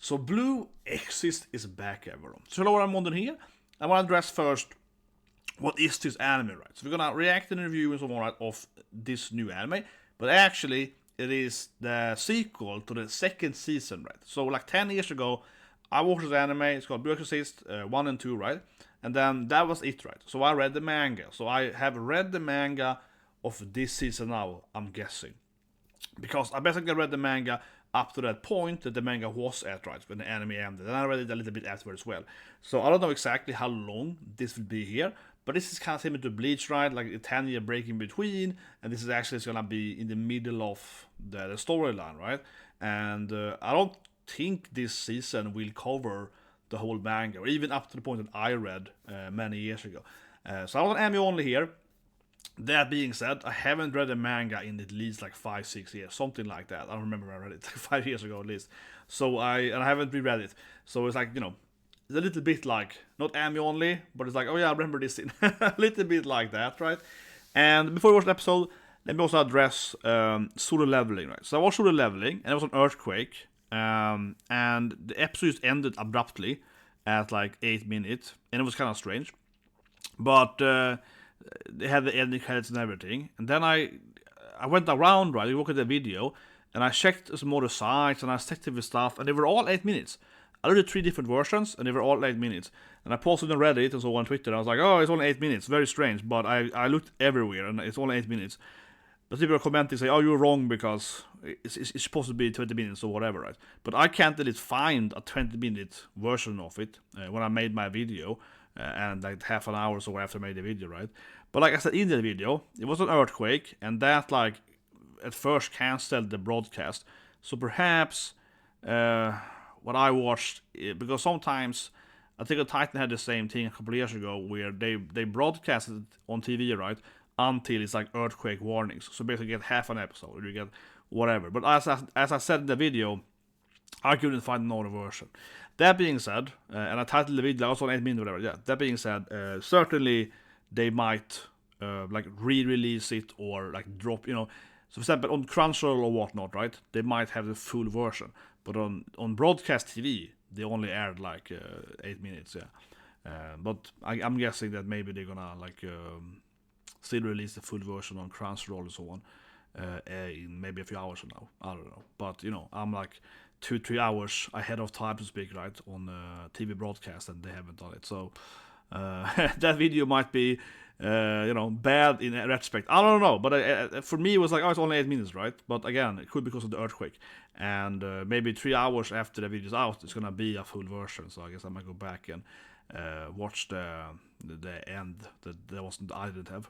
So Blue Exorcist is back, everyone. So what I'm wondering here, I want to address first, what is this anime, right? So we're gonna react and review and so on, right, of this new anime, but actually it is the sequel to the second season, right? So like 10 years ago, I watched this anime. It's called Blue Exorcist 1 and 2, right? And then that was it, right? So I read the manga. So I have read the manga of this season now, I'm guessing, because I basically read the manga up to that point that the manga was at, right, when the anime ended. And I read it a little bit afterwards as well. So I don't know exactly how long this will be here, but this is kind of similar to Bleach, right? Like a 10-year break in between, and this is actually going to be in the middle of the storyline, right? And I don't think this season will cover the whole manga, or even up to the point that I read many years ago. So I was on anime only here. That being said, I haven't read a manga in at least like 5-6 years, something like that. I don't remember when I read it, 5 years ago at least. So I haven't reread it. So it's like, it's a little bit like, not anime only, but it's like, oh yeah, I remember this scene. A little bit like that, right? And before we watch the episode, let me also address Solo Leveling, right? So I watched Solo Leveling, and it was an earthquake, and the episode just ended abruptly at like 8 minutes, and it was kind of strange. But they had the ending credits and everything, and then I went around, right, I looked at the video, and I checked some more sites, and I checked with stuff, and they were all 8 minutes. I looked at 3 different versions, and they were all 8 minutes. And I posted on Reddit and so on Twitter, and I was like, oh, it's only 8 minutes, very strange, but I looked everywhere, and it's only 8 minutes. But people are commenting, say, oh, you're wrong, because it's supposed to be 20 minutes or whatever, right? But I can't really find a 20-minute version of it when I made my video, and like half an hour or so after I made the video, right? But like I said in the video, it was an earthquake, and that like at first canceled the broadcast. So perhaps what I watched, because sometimes I think Titan had the same thing a couple of years ago, where they broadcasted on TV, right, until it's like earthquake warnings. So basically you get half an episode, or you get whatever. But as I said in the video, I couldn't find another version. That being said, and I titled the video also on 8 minutes, whatever. Yeah. That being said, certainly they might like re-release it or like drop. So for example, on Crunchyroll or whatnot, right? They might have the full version, but on broadcast TV, they only aired like 8 minutes. Yeah. But I'm guessing that maybe they're gonna like still release the full version on Crunchyroll and so on in maybe a few hours from now. I don't know, but I'm like 2-3 hours ahead of time to speak, right, on TV broadcast, and they haven't done it. So that video might be bad in retrospect. I don't know, but for me it was like, oh, it's only 8 minutes, right? But again, it could be because of the earthquake, and maybe 3 hours after the video's out, it's gonna be a full version. So I guess I might go back and watch the end that I didn't have.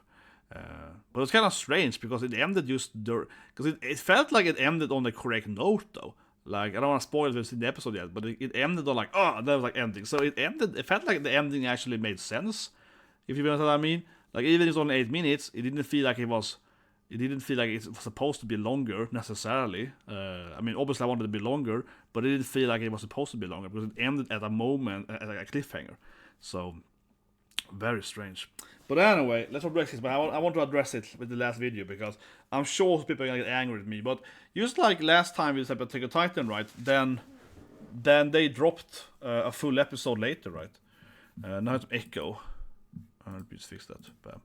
But it's kind of strange because it ended because it felt like it ended on the correct note though. Like, I don't want to spoil this in the episode yet, but it ended on like, oh, that was like ending. So it felt like the ending actually made sense, if you know what I mean. Like, even if it's only 8 minutes, it didn't feel like it was supposed to be longer necessarily. I mean, obviously I wanted it to be longer, but it didn't feel like it was supposed to be longer because it ended at a moment, at a cliffhanger. So, very strange. But anyway, let's address this. But I want to address it with the last video because I'm sure people are gonna get angry at me. But just like last time with Attack on Titan, right? Then they dropped a full episode later, right? Now it's echo. Let me just fix that. Bam.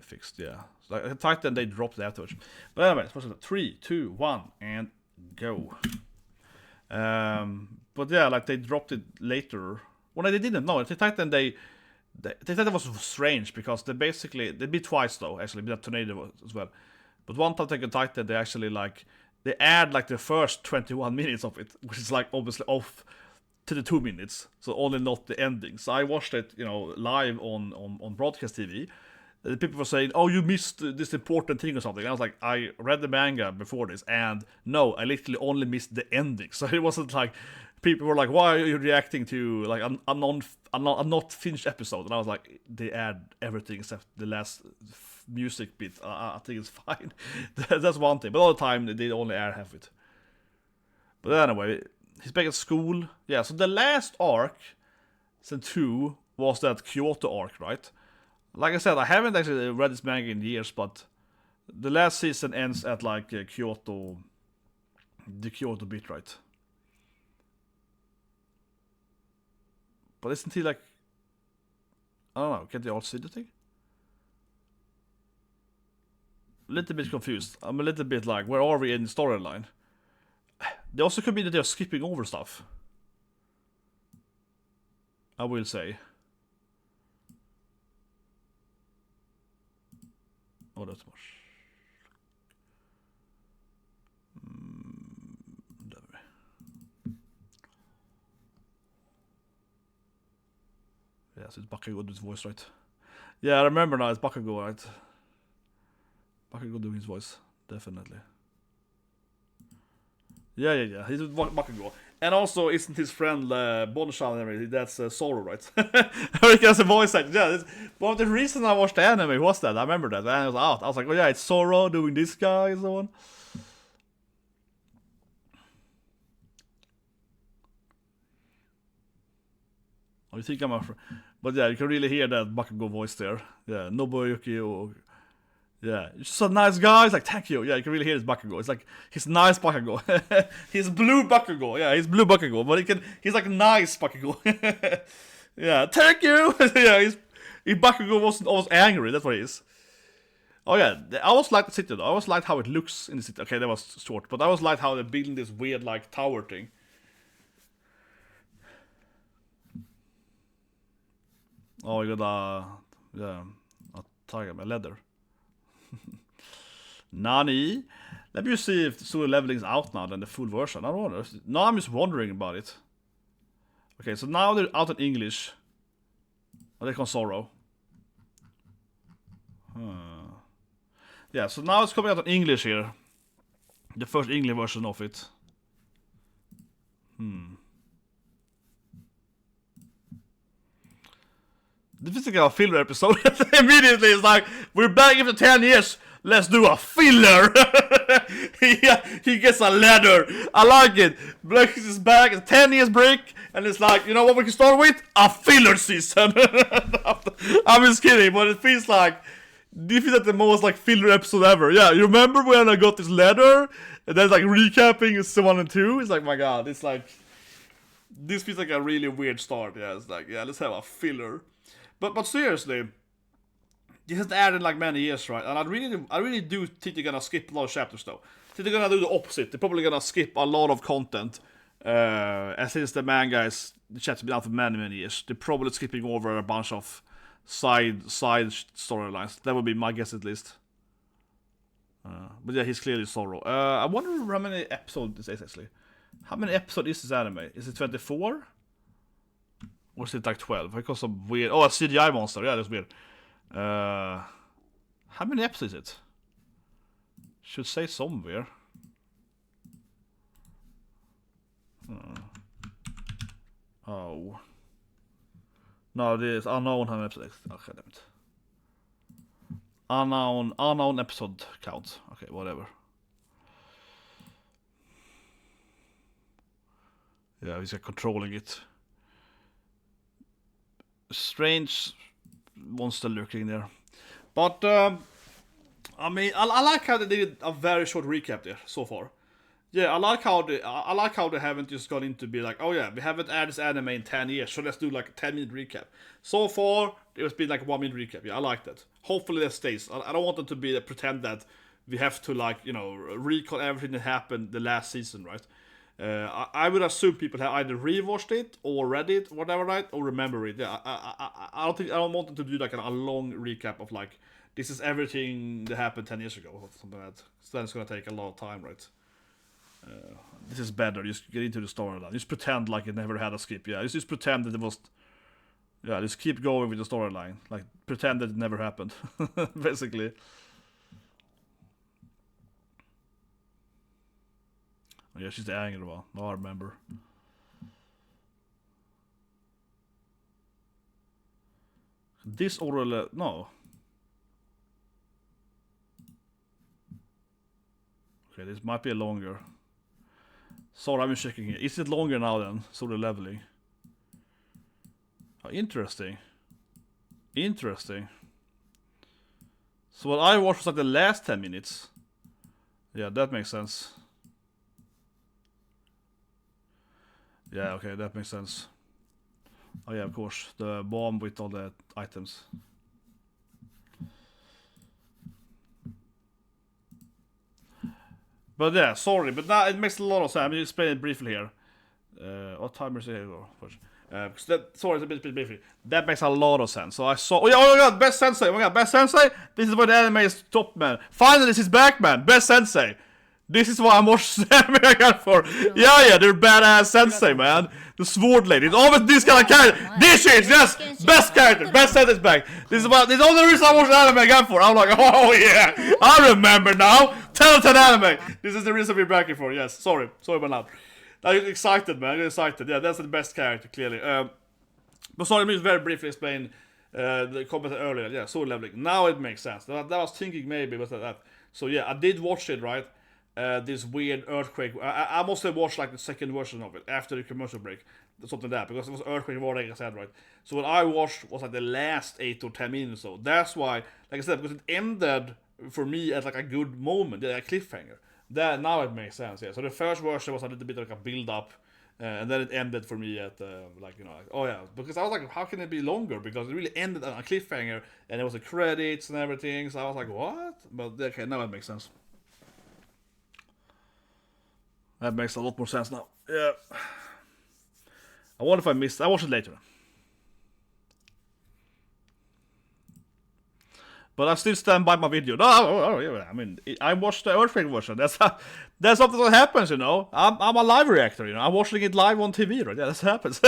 Fixed, yeah. So like Titan, they dropped it afterwards. But anyway, it's supposed to 3, 2, 1, and go. But yeah, like they dropped it later. Well, they didn't. No, Titan, they thought that was strange because they beat twice though, actually, that tornado as well. But one time Attack on Titan, they actually they add like the first 21 minutes of it, which is like obviously off to the 2 minutes, so only not the ending. So I watched it, live on broadcast TV. The people were saying, "Oh, you missed this important thing or something." And I was like, "I read the manga before this, and no, I literally only missed the ending." So it wasn't like people were like, "Why are you reacting to like a not finished episode?" And I was like, "They add everything except the last music bit. I think it's fine." That's one thing. But all the time they only air half it. But anyway, he's back at school. Yeah. So the last arc, season 2, was that Kyoto arc, right? Like I said, I haven't actually read this manga in years, but the last season ends at like Kyoto, the Kyoto bit, right? But isn't he like... I don't know, can't they all see the thing? A little bit confused. I'm a little bit like, where are we in the storyline? They also could be that they're skipping over stuff. I will say. Oh, that's much. Yes, it's Bakugo with his voice, right? Yeah, I remember now, it's Bakugo, right? Bakugo doing his voice, definitely. Yeah. He's Bakugo. And also, isn't his friend Bonchan and everything? That's Zoro, right? He has a voice actor. Yeah, one of the reasons I watched the anime was that. I remember that. And I was out. I was like, oh yeah, it's Zoro doing this guy and so on. Oh, you think I'm a... But yeah, you can really hear that Bakugo voice there. Yeah, Nobuyuki. Yeah, you're just a nice guy. It's like, thank you. Yeah, you can really hear his Bakugo. It's like, he's nice Bakugo. He's blue Bakugo. Yeah, he's blue Bakugo. But he's like nice Bakugo. Yeah, thank you. Yeah, Bakugo wasn't always angry. That's what he is. Oh yeah, I always liked the city though. I always liked how it looks in the city. Okay, that was short. But I always liked how they're building this weird like tower thing. Oh, you got a tiger by leather. Nani? Let me just see if the solo leveling is out now than the full version. I don't know. Now I'm just wondering about it. Okay, so now they're out in English. Oh, they can Sorrow. Yeah, so now it's coming out in English here. The first English version of it. This is like a filler episode. Immediately it's like, we're back after 10 years. Let's do a filler. He gets a ladder. I like it. Black is back. It's 10 years break. And it's like, you know what we can start with? A filler season. I'm just kidding, but it feels like this is like the most like filler episode ever. Yeah, you remember when I got this ladder? And then like recapping is 1 and 2. It's like, my god, it's like, this feels like a really weird start. Yeah, it's like, yeah, let's have a filler. But seriously, this has added like many years, right? And I really do think they're gonna skip a lot of chapters though. I think they're gonna do the opposite. They're probably gonna skip a lot of content. And since the manga is the chapter's been out for many years, they're probably skipping over a bunch of side storylines. That would be my guess at least. But yeah, he's clearly Zoro. I wonder how many episodes this is actually. How many episodes is this anime? Is it 24? Or is it like 12? Because some weird... Oh, a CGI monster. Yeah, that's weird. How many episodes is it? Should say somewhere. Oh. No, this unknown how many episodes. Okay, damn it. Unknown episode count. Okay, whatever. Yeah, he's like controlling it. Strange monster lurking there. But, I mean, I like how they did a very short recap there so far. Yeah, I like how they haven't just gone into be like, oh yeah, we haven't added this anime in 10 years, so let's do like a 10-minute recap. So far, it's been like a 1-minute recap. Yeah, I like that. Hopefully that stays. I don't want them to be pretend that we have to like, you know, recall everything that happened the last season, right? I would assume people have either rewatched it or read it, whatever, right, or remember it. Yeah, I don't want them to do like a long recap of like, this is everything that happened 10 years ago or something like that. So then it's gonna take a lot of time, right? This is better. Just get into the storyline. Just pretend like it never had a skip. Yeah, just pretend that it was. Yeah, just keep going with the storyline. Like pretend that it never happened, basically. Oh, yeah, she's the angry one. No, I remember. This oral... No. Okay, this might be a longer. Sorry, I'm checking here. Is it longer now then? So the leveling. Oh, interesting. Interesting. So what I watched was like the last 10 minutes. Yeah, that makes sense. Yeah, okay, that makes sense. Oh yeah, of course, the bomb with all the items. But yeah, sorry, but now it makes a lot of sense. I'm just explain it briefly here. What time is it here? Sorry, it's a bit briefly. That makes a lot of sense. So I saw. Oh my god, best sensei! Oh my god, best sensei! This is what the anime is top, man. Finally, this is back, man. Best sensei. This is what I'm watching anime again for. Yeah, they're badass sensei, man. The sword lady. It's always this kind of character. This is yes, best character, best sensei's back. This is the only reason I watch anime again for. I'm like, oh yeah, I remember now. Talented anime. This is the reason we're back here for. Yes, sorry about that. I'm excited, man. I'm excited. Yeah, that's the best character, clearly. But sorry, let me just very briefly explain the comment earlier. Yeah, sword leveling. Now it makes sense. That I was thinking maybe was that. So yeah, I did watch it, right? This weird earthquake. I must have watched like the second version of it after the commercial break, something like that, because it was earthquake warning, like I said, right? So what I watched was like the last 8 or 10 minutes or so. That's why, like I said, because it ended for me at like a good moment, a cliffhanger. That now it makes sense. Yeah. So the first version was a little bit like a build up, and then it ended for me at like oh yeah, because I was like, how can it be longer? Because it really ended on a cliffhanger, and there was the credits and everything. So I was like, what? But okay, now it makes sense. That makes a lot more sense now. Yeah. I wonder if I missed. I watched it later. But I still stand by my video. No, yeah, I mean, I watched the Earthquake version. That's something that happens, I'm a live reactor, I'm watching it live on TV, right? Yeah, that happens.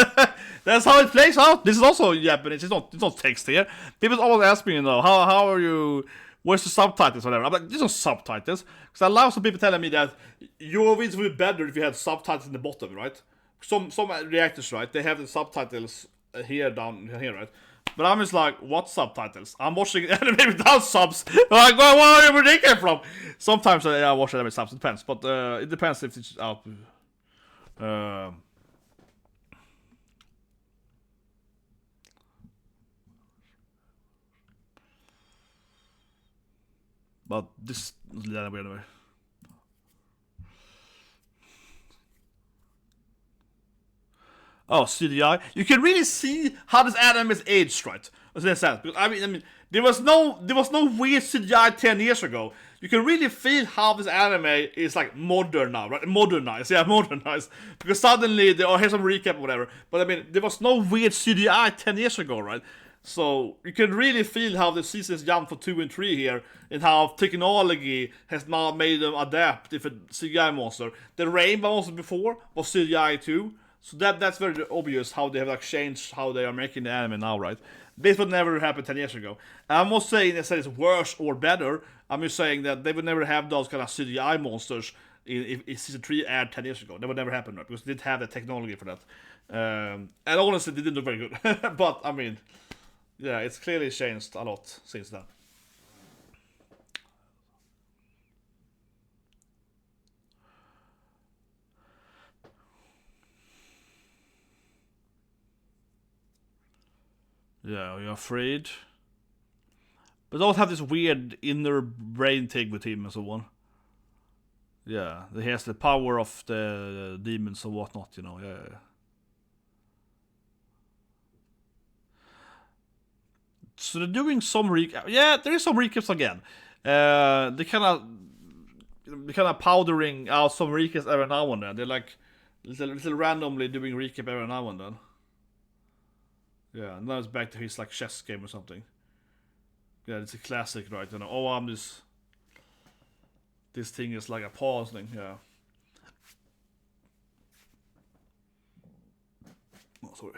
That's how it plays out. This is also Japanese. It's not text here. People always ask me, how are you? Where's the subtitles, whatever? I'm like, there's no subtitles. Because I love some people telling me that your videos would be better if you had subtitles in the bottom, right? Some reactors, right? They have the subtitles here, down here, right? But I'm just like, what subtitles? I'm watching anime without subs. Like, where are they came from? Sometimes I watch anime with subs. It depends, but it depends if it's out. But this is anyway. Oh, CGI. You can really see how this anime is aged, right? Because I mean, there was no weird CGI 10 years ago. You can really feel how this anime is like modern now, right? Modernized. Because suddenly here's some recap or whatever. But I mean, there was no weird CGI 10 years ago, right? So you can really feel how the seasons jump for 2 and 3 here, and how technology has now made them adapt if a CGI monster. The Rainbow monster before was CGI too. So that's very obvious how they have like changed how they are making the anime now, right? This would never happen 10 years ago. And I'm not saying that it's worse or better. I'm just saying that they would never have those kind of CGI monsters if season 3 aired 10 years ago. That would never happen, right? Because they didn't have the technology for that. And honestly, they didn't look very good. But I mean, yeah, it's clearly changed a lot since then. Yeah, you're afraid. But don't have this weird inner brain thing with him and so on. Yeah, he has the power of the demons and whatnot, yeah. So they're doing some recap. Yeah, there is some recaps again. They kind of powdering out some recaps every now and then. They're like little randomly doing recap every now and then. Yeah, now it's back to his like chess game or something. Yeah, it's a classic, right? I'm this thing is like a pause thing, yeah. Oh, sorry.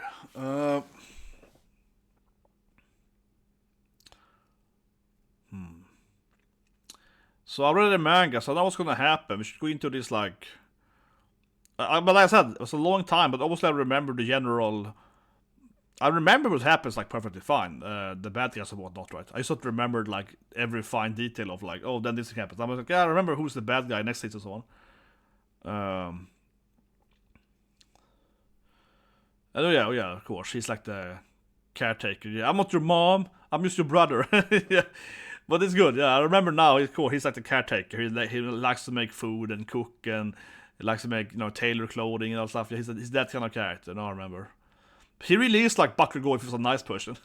So I read the manga, so I know what's gonna happen. We should go into this like. But like I said, it was a long time, but obviously I remember the general. I remember what happens like perfectly fine. The bad guys and whatnot, right? I just not remembered like every fine detail of like, oh, then this happens. I was like, yeah, I remember who's the bad guy next to it and so on. And yeah, of course, he's like the caretaker. Yeah, I'm not your mom. I'm just your brother. Yeah, but it's good. Yeah, I remember now. He's cool. He's like the caretaker. He likes to make food and cook, and he likes to make tailor clothing and all stuff. He's that kind of character. Now I remember. He really is like Bakugo if he was a nice person.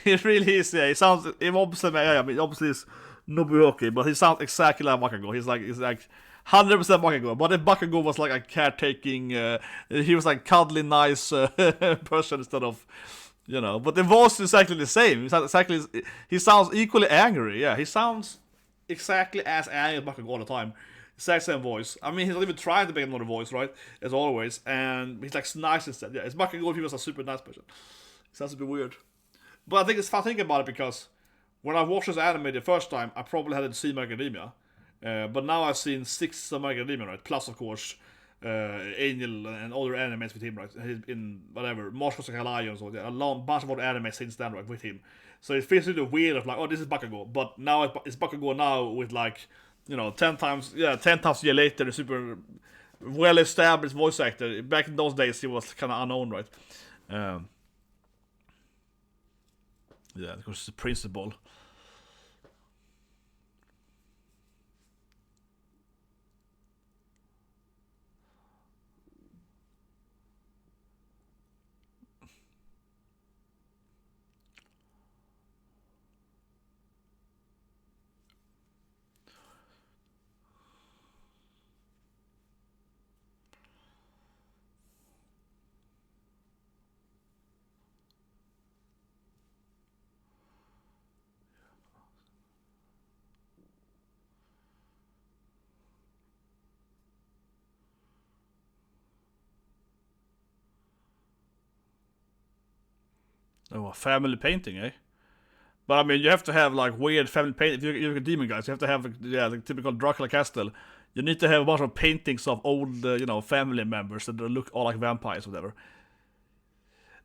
He really is. Yeah, he sounds. Obviously it's Nobuoki, but he sounds exactly like Bakugo. He's like 100% Bakugo. But if Bakugo was like a caretaking, he was like cuddly, nice person instead of, But the voice is exactly the same. He sounds equally angry. Yeah, he sounds exactly as angry as Bakugo all the time. Exact same voice. I mean, he's not even trying to make another voice, right? As always. And he's like nice instead. Yeah, it's Bakugo if he was a super nice person. It sounds a bit weird. But I think it's fun thinking about it because when I watched this anime the first time, I probably hadn't seen My Academia. But now I've seen 6 of My Academia, right? Plus, of course, Angel and other animes with him, right? In whatever, Marshall Lions or a long bunch of other anime since then, right? With him. So it feels really weird of like, oh, this is Bakugo. But now it's Bakugo now with like, 10 times a year later, a super well-established voice actor. Back in those days, he was kind of unknown, right? Yeah, of course, the principal. Oh, a family painting, eh? But I mean, you have to have like weird family painting. If you're a demon guys, you have to have the typical Dracula castle. You need to have a bunch of paintings of old, family members that look all like vampires or whatever.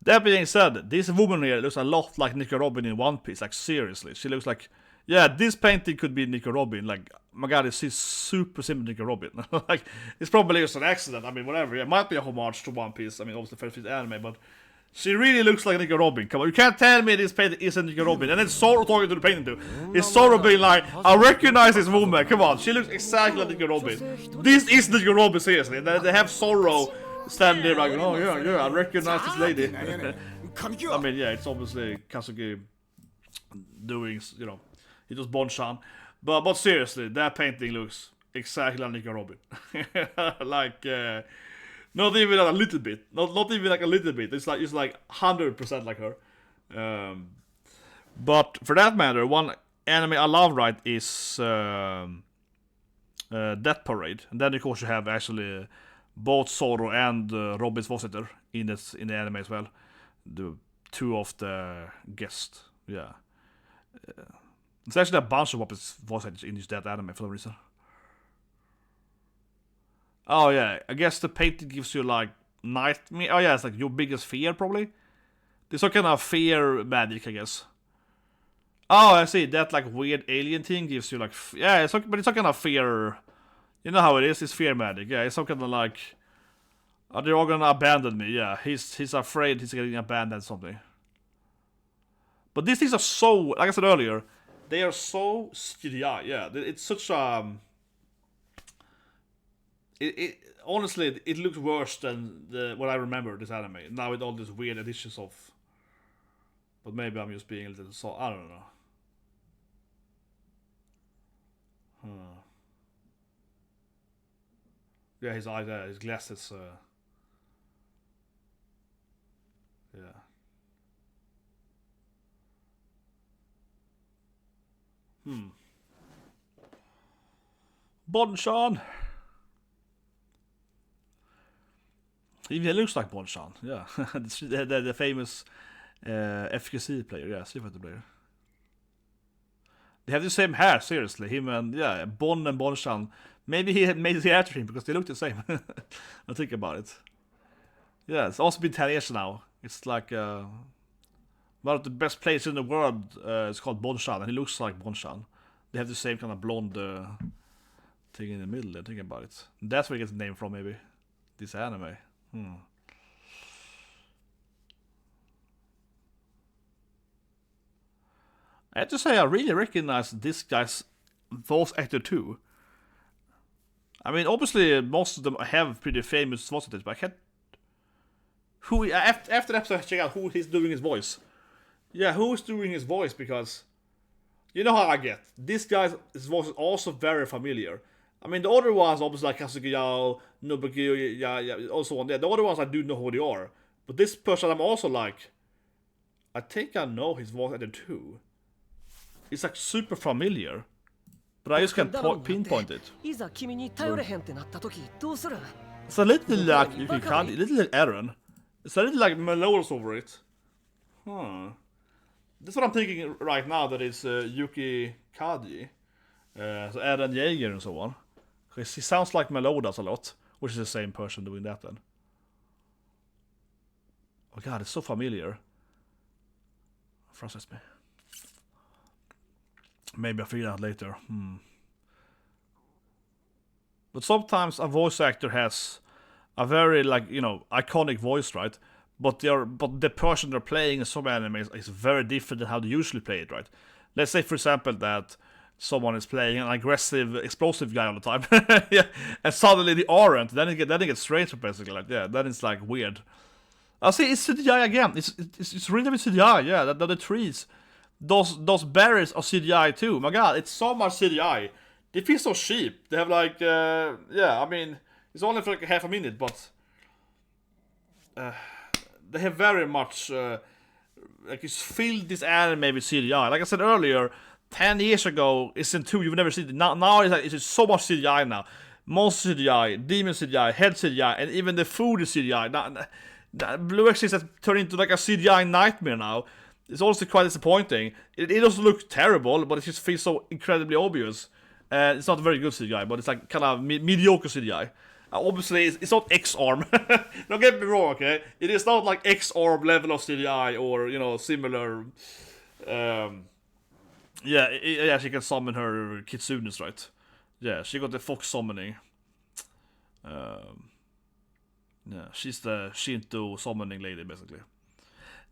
That being said, this woman here looks a lot like Nico Robin in One Piece. Like seriously, she looks like, this painting could be Nico Robin. Like, my God, she's super similar to Nico Robin. Like, it's probably just an accident. I mean, whatever. It might be a homage to One Piece. I mean, obviously, first anime, but she really looks like Nico Robin. Come on, you can't tell me this painting isn't Nico Robin. And then Zoro talking to the painting too. It's Zoro being like, I recognize this woman. Come on, she looks exactly like Nico Robin. This is Nico Robin, seriously. And they have Zoro standing there like, oh yeah, I recognize this lady. I mean, it's obviously Kazuki doing, he does Bon-chan. But seriously, that painting looks exactly like Nico Robin. Like, not even a little bit. Not even like a little bit. It's like 100% like her. But for that matter, one anime I love, right, is Death Parade. And then of course you have actually both Zoro and Robin's Vossiter in the anime as well. The two of the guests. Yeah. There's actually a bunch of Robin's Vossiters in that anime for some reason. Oh yeah, I guess the painting gives you like nightmare. Oh yeah, it's like your biggest fear probably. There's some kind of fear magic, I guess. Oh, I see. That like weird alien thing gives you like but it's some kind of fear. You know how it is. It's fear magic. Yeah, it's some kind of like, they're all gonna abandon me. Yeah, he's afraid he's getting abandoned or something. But these things are so, like I said earlier, they are so CGI. Yeah, it's such It honestly, it looks worse than what I remember this anime. Now with all these weird additions of. But maybe I'm just being a little I don't know. Yeah, his eyes, his glasses. Yeah. Bon-chan. He looks like Bon-chan, yeah. the famous FKC player, yeah, see what the player. They have the same hair, seriously. Him and, Bon and Bon-chan. Maybe he had made it after him because they look the same. I think about it. Yeah, it's also been 10 years now. It's like one of the best players in the world. It's called Bon-chan, and he looks like Bon-chan. They have the same kind of blonde thing in the middle. I think about it. That's where he gets the name from, maybe. This anime. I have to say, I really recognize this guy's voice actor too. I mean, obviously, most of them have pretty famous voice actors, but I can't. who after the episode, check out who he's doing his voice. Yeah, who's doing his voice, because you know how I get. This guy's voice is also very familiar. I mean, the other ones, obviously, like Kazuki, Nobuki, yeah, also on there. The other ones, I do know who they are. But this person, I'm also like, I think I know his voice at the two. It's like super familiar. But I just can't pinpoint it. It's a little like, you can count it, a little like Eren. It's a little like Melodias over it. Huh. That's what I'm thinking right now, that is Yuki Kaji. So Eren YEAGER and so on. He sounds like Melodias a lot, which is the same person doing that then. Oh god, it's so familiar. Frustrates me. Maybe I'll figure it out later. But sometimes a voice actor has a very, like, you know, iconic voice, right? But the person they're playing in some animes is very different than how they usually play it, right? Let's say, for example, that someone is playing an aggressive, explosive guy all the time, yeah, and suddenly they aren't. Then it gets strange, basically. Like, yeah, then it's like weird. I see, it's CGI again. It's really CGI. Yeah, the trees, those berries are CGI too. My god, it's so much CGI. They feel so cheap. They have like, yeah, I mean, it's only for like half a minute, but they have very much like, it's filled this anime with CGI. Like I said earlier, 10 years ago, it's in 2, you've never seen it. Now it's like, it's so much CGI now. Monster CGI, demon CGI, head CGI, and even the food is CGI. Now, Blue Exorcist has turned into like a CGI nightmare now. It's also quite disappointing. It doesn't look terrible, but it just feels so incredibly obvious. It's not very good CGI, but it's like kind of mediocre CGI. Obviously, it's not X-Arm. Don't get me wrong, okay? It is not like X-Arm level of CGI or, you know, similar. Yeah, she can summon her kitsunes, right? Yeah, she got the fox summoning. Yeah, she's the Shinto summoning lady, basically.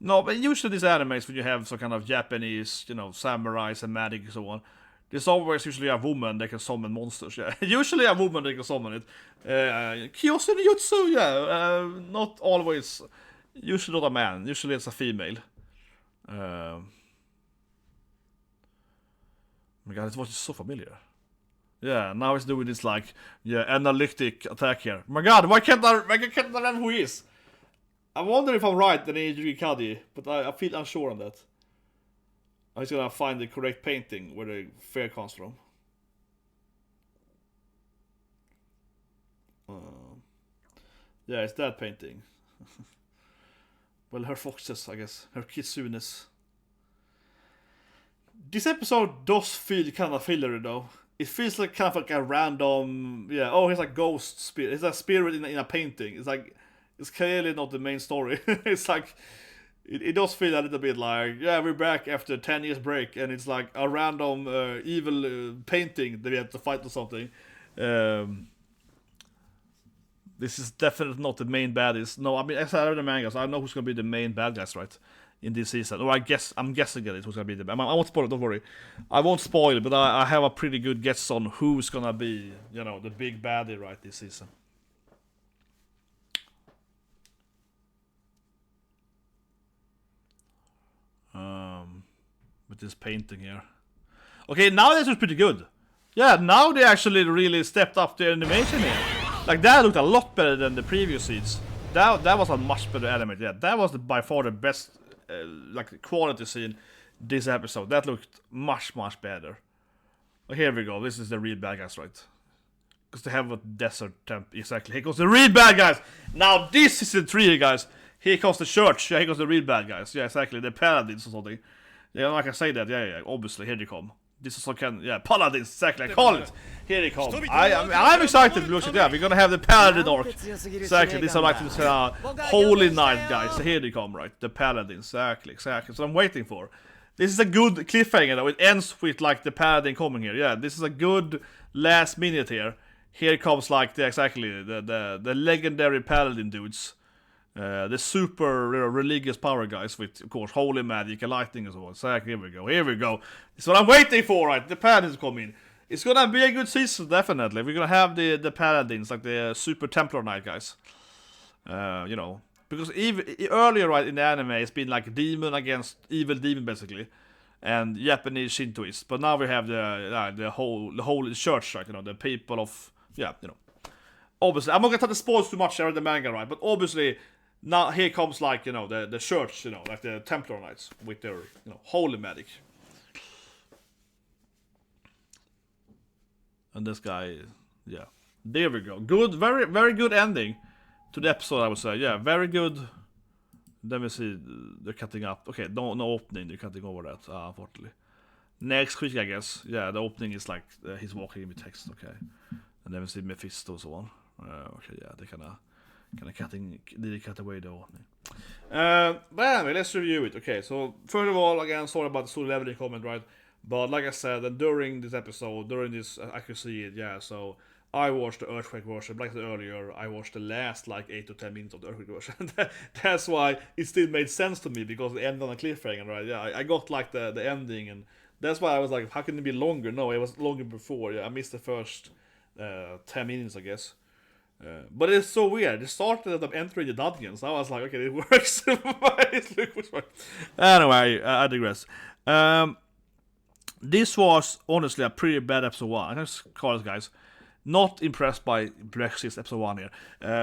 No, but usually these animes, when you have some kind of Japanese, you know, samurais and magic and so on, there's always usually a woman that can summon monsters, yeah. Usually a woman that can summon it. Kyosu no Jutsu, yeah, not always. Usually not a man, usually it's a female. Oh my god, it was just so familiar. Yeah, now he's doing this like, yeah, analytic attack here. My god, why can't I remember who he is? I wonder if I'm right, that it's Yuki Kaji, but I feel unsure on that. I'm just gonna find the correct painting where the fair comes from. Yeah, it's that painting. Well, her foxes, I guess. Her kitsunes. This episode does feel kind of fillery, though. It feels like kind of like a random, yeah. Oh, he's a ghost spirit. It's a spirit in a painting. It's like, it's clearly not the main story. It's like, it does feel a little bit like, yeah, we're back after 10 years break, and it's like a random evil painting that we have to fight or something. This is definitely not the main baddies. No, I mean, as I read the manga, so I know who's gonna be the main bad guys, right? In this season. Or I'm guessing that it's who's gonna be the. I won't spoil it, don't worry. I won't spoil it, but I have a pretty good guess on who's gonna be, you know, the big baddie, right, this season. With this painting here. Okay, now this is pretty good. Yeah, now they actually really stepped up the animation here. Like, that looked a lot better than the previous scenes. That was a much better anime. Yeah, that was by far the best like quality scene this episode. That looked much better. Oh, here we go. This is the real bad guys, right? Because they have a desert temp. Exactly. Here goes the real bad guys. Now this is the tree, guys. Here comes the church. Yeah, here goes the real bad guys. Yeah, exactly. The paladins or something. Yeah, I can say that. Yeah. Obviously, here they come. This is so paladins, exactly, I call it. Here they come. I'm excited, yeah, we're gonna have the paladin arc. Exactly, this is like this holy night, guys. So here they come, right? The paladins, exactly. So I'm waiting for. This is a good cliffhanger, though. It ends with like the paladin coming here. Yeah, this is a good last minute here. Here comes like the legendary paladin dudes. The super religious power guys with, of course, holy magic and lightning and so on. So here we go. It's what I'm waiting for, right? The paladins come in. It's gonna be a good season, definitely. We're gonna have the paladins, like the super Templar Knight guys. You know, Because even earlier, right, in the anime, it's been like demon against evil demon, basically, and Japanese Shintoists. But now we have the whole church, right? You know, the people of, you know. Obviously, I'm not gonna try to spoil too much out of the manga, right? But obviously, now here comes, like, you know, the church, you know, like the Templar Knights with their, you know, holy magic. And this guy, yeah, there we go. Good, very, very good ending to the episode, I would say. Yeah, very good. Then we see they're cutting up. Okay, no opening. They're cutting over that, unfortunately. Next week, I guess. Yeah, the opening is like he's walking with text. Okay, and then we see Mephisto and so on. Okay, yeah, they kind of cutting. Did they cut away the opening? But anyway, let's review it. Okay, so first of all, again, sorry about the Soul Leveling comment, right? But like I said, and during this episode, during this, I could see it. Yeah, so I watched the Earthquake version. Like I said earlier, I watched the last like 8 to 10 minutes of the Earthquake version. That's why it still made sense to me, because it ended on a cliffhanger, right? Yeah, I got like the ending, and that's why I was like, how can it be longer? No, it was longer before. Yeah, I missed the first 10 minutes, I guess. But it's so weird. It started at them entering the dungeons. I was like, okay, it works. Anyway, I digress. This was honestly a pretty bad episode 1. I can just call it, guys. Not impressed by Blue Exorcist episode 1 here.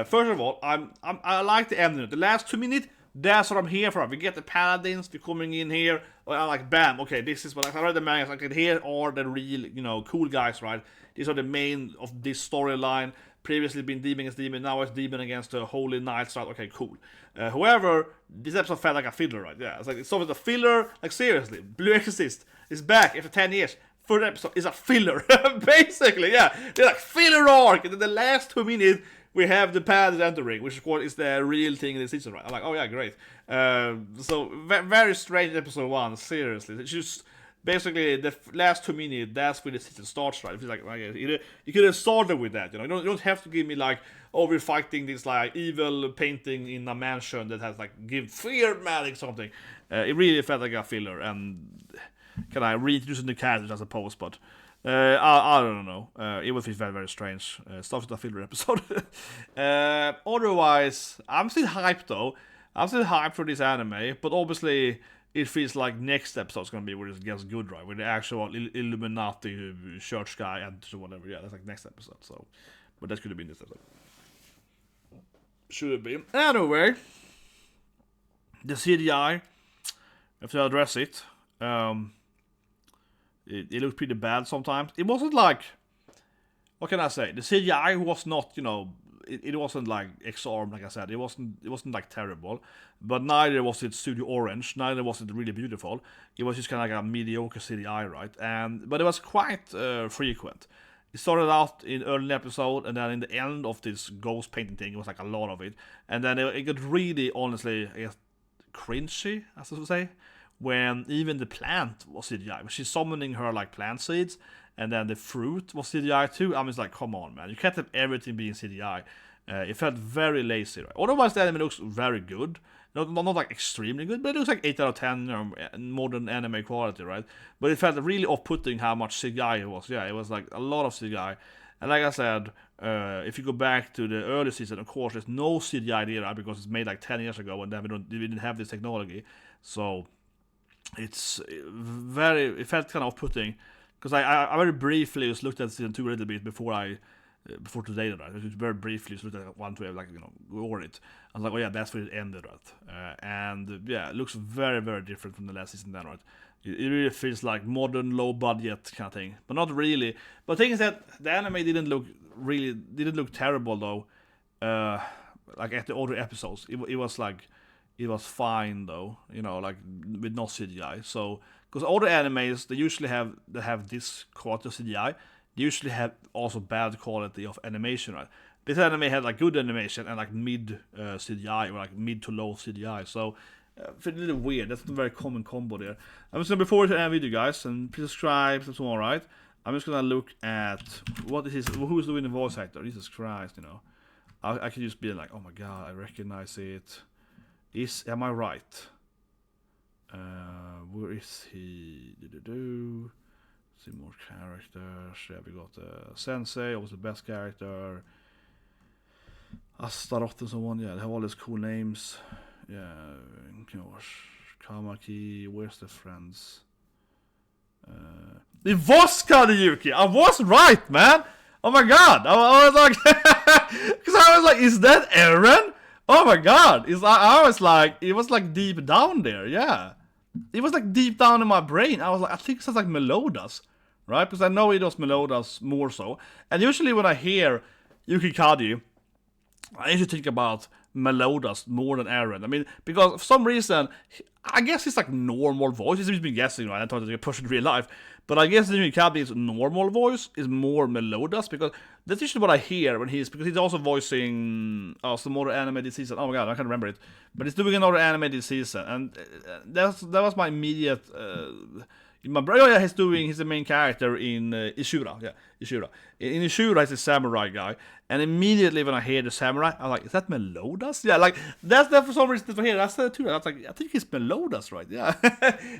First of all, I like the ending. The last 2 minutes, that's what I'm here for. We get the Paladins, they're coming in here. I'm like, bam, okay, this is what I read the manga. I can hear are the real, you know, cool guys, right? These are the main of this storyline. Previously been demon against demon, now it's demon against the holy knights, right? Okay, cool. However, this episode felt like a filler, right? Yeah, it's like it's always a filler. Like, seriously, Blue Exorcist is back after 10 years. Third episode is a filler, basically. Yeah, they're like filler arc, and then the last 2 minutes we have the Paladin entering, which of course is the real thing in the season, right? I'm like, oh yeah, great. So very strange episode 1. Seriously, it's just. Basically, the last 2 minutes, that's when the season starts, right? It's like, you could have started with that, you know? You don't have to give me, like, oh, we're fighting this, like, evil painting in a mansion that has, like, give fear magic something. It really felt like a filler, and can I reintroduce the characters, I suppose, but I don't know. It was very, very strange. Starts with a filler episode. Otherwise, I'm still hyped, though. I'm still hyped for this anime, but obviously it feels like next episode's gonna be where it gets good, right? With the actual Illuminati church guy and whatever. Yeah, that's like next episode. So, but that could have been this episode. Should have been. Anyway, the CGI. If to address it, it looked pretty bad sometimes. It wasn't like, what can I say? The CGI was not, you know, it wasn't like X-Arm, like I said. It wasn't like terrible, but neither was it Studio Orange. Neither was it really beautiful. It was just kind of like a mediocre CGI, right? But it was quite frequent. It started out in early episode, and then in the end of this ghost painting thing, it was like a lot of it. And then it got really, honestly, I guess, cringy, as I would say, when even the plant was CGI. When she's summoning her like plant seeds, and then the fruit was CGI too. I'm just like, come on, man. You can't have everything being CGI. It felt very lazy, right? Otherwise, the anime looks very good. Not like extremely good, but it looks like 8 out of 10, you know, modern anime quality, right? But it felt really off-putting how much CGI it was. Yeah, it was like a lot of CGI. And like I said, if you go back to the early season, of course, there's no CGI there, right? Because it's made like 10 years ago, and then we didn't have this technology. So it's it felt kind of off-putting. Because I very briefly just looked at season 2 a little bit before today, right? I just very briefly just looked at 1 to like, you know, go over it. I was like, oh yeah, that's where it ended, right? And yeah, it looks very, very different from the last season then, right? It really feels like modern, low budget kind of thing, but not really. But the thing is that the anime didn't look terrible though. Like at the other episodes, it was like, it was fine though, you know, like with no CGI. So because other animes, they usually have this quality of CGI. They usually have also bad quality of animation, right? This anime had like good animation and like mid CGI, or like mid to low CGI. So it's a little weird. That's a very common combo there. I'm just gonna, before to end video, guys, and please subscribe. That's all right. I'm just gonna look at who's doing the voice actor. Jesus Christ, you know. I could just be like, oh my god, I recognize it. Am I right? Where is he? See more characters. Yeah, we got Sensei, always the best character. Astaroth and so on. Yeah, they have all these cool names. Yeah, gosh. Kamaki, where's the friends? It was Kaji Yuuki! I was right, man! Oh my god! I was like... Because I was like, is that Eren? Oh my god! I was like, it was like deep down there, yeah. It was like deep down in my brain. I was like, I think it sounds like Melodias, right? Because I know it was Melodias more so. And usually when I hear Yuki Kaji, I usually think about Melodias more than Eren. I mean, because for some reason, I guess it's like normal voice. It's just been guessing, right? I thought it was a push in real life. But I guess Yuki Kaji's normal voice is more Melodias, because that's usually what I hear when because he's also voicing some more anime this season. Oh my god, I can't remember it. But he's doing another anime this season. And that was my immediate... in my brain, he's the main character in Ishura. Yeah, Ishura. In Ishura, he's a samurai guy. And immediately when I hear the samurai, I'm like, is that Melodias? Yeah, like, that's for some reason for here. That's the two. I was like, I think it's Melodias, right? Yeah.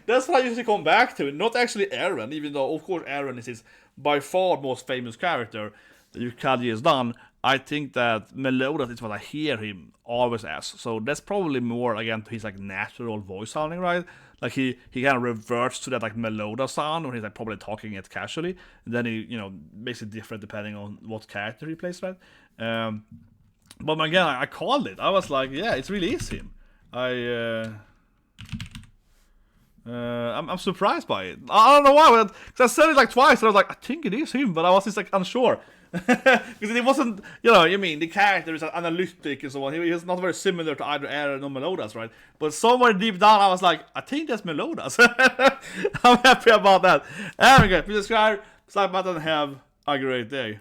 That's what I usually come back to. Not actually Eren, even though, of course, Eren is his by far most famous character that Kaji has done. I think that Melodias is what I hear him always as. So that's probably more, again, to his like natural voice sounding, right? Like he kind of reverts to that like Melodias sound when he's like probably talking it casually. And then he, makes it different depending on what character he plays, right? But again, I called it. I was like, yeah, it really is him. I'm surprised by it. I don't know why, because I said it like twice, and I was like, I think it is him, but I was just like unsure. Because it wasn't, the character is analytic and so on. He was not very similar to either Eren or Melodias, right? But somewhere deep down, I was like, I think that's Melodias. I'm happy about that. Anyway, please subscribe, like button, have a great day.